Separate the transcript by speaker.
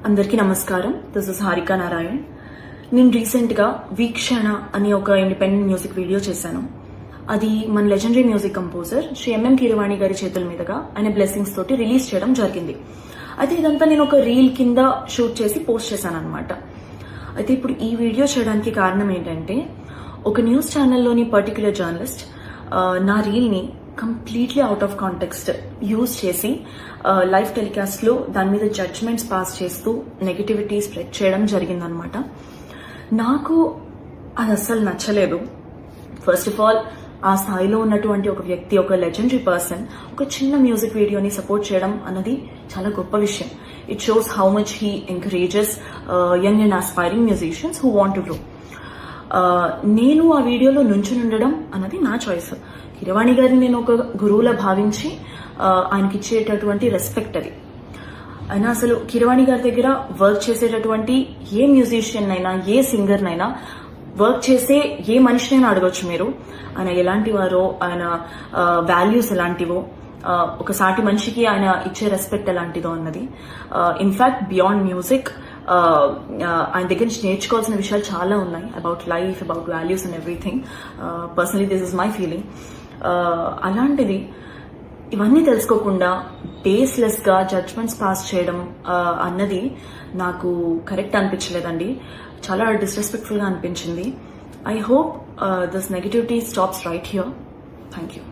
Speaker 1: అందరికీ నమస్కారం. This is Harika Narayan. నేను రీసెంట్గా వీక్షణ అని ఒక ఇండిపెండెంట్ మ్యూజిక్ వీడియో చేశాను. అది మన legendary music composer Shri MM Keeravani గారి చేతుల మీదుగా ఆయన బ్లెస్సింగ్స్ తోటి రిలీజ్ చేయడం జరిగింది. అయితే ఇదంతా నేను ఒక రీల్ కింద షూట్ చేసి పోస్ట్ చేశాను అనమాట. అయితే ఇప్పుడు ఈ వీడియో చేయడానికి కారణం ఏంటంటే, ఒక న్యూస్ ఛానల్లోని పర్టికులర్ జర్నలిస్ట్ నా రీల్ని completely out of context use చేసి లైవ్ టెలికాస్ట్లో దాని మీద జడ్జ్మెంట్స్ పాస్ చేస్తూ నెగటివిటీ స్ప్రెడ్ చేయడం జరిగిందనమాట. నాకు అది అస్సలు నచ్చలేదు. ఫస్ట్ ఆఫ్ ఆల్, ఆ స్థాయిలో ఉన్నటువంటి ఒక వ్యక్తి, ఒక లెజెండరీ పర్సన్ ఒక చిన్న మ్యూజిక్ వీడియోని సపోర్ట్ చేయడం అన్నది చాలా గొప్ప విషయం. It shows how much he encourages young and aspiring musicians who want to grow. నేను ఆ వీడియోలో నుంచుని ఉండడం అన్నది నా చాయిస్. కీరవాణి గారిని నేను ఒక గురువులా భావించి ఆయనకి ఇచ్చేటటువంటి రెస్పెక్ట్ అది. అయినా అసలు కీరవాణి గారి దగ్గర వర్క్ చేసేటటువంటి ఏ మ్యూజిషియన్ అయినా, ఏ సింగర్ నైనా, వర్క్ చేసే ఏ మనిషినైనా అడగొచ్చు మీరు, ఆయన ఎలాంటి వారో, ఆయన వాల్యూస్ ఎలాంటివో, ఒక సాటి మనిషికి ఆయన ఇచ్చే రెస్పెక్ట్ ఎలాంటిదో అన్నది. ఇన్ఫాక్ట్ బియాండ్ మ్యూజిక్ ఆయన దగ్గర నుంచి నేర్చుకోవాల్సిన విషయాలు చాలా ఉన్నాయి. About life, about values and everything. Personally this is my feeling. అలాంటిది ఇవన్నీ తెలుసుకోకుండా బేస్లెస్ గా జడ్జ్మెంట్స్ పాస్ చేయడం అన్నది నాకు కరెక్ట్ అనిపించలేదండి. చాలా డిస్రెస్పెక్ట్ఫుల్ గా అనిపించింది. I hope this negativity stops right here. Thank you.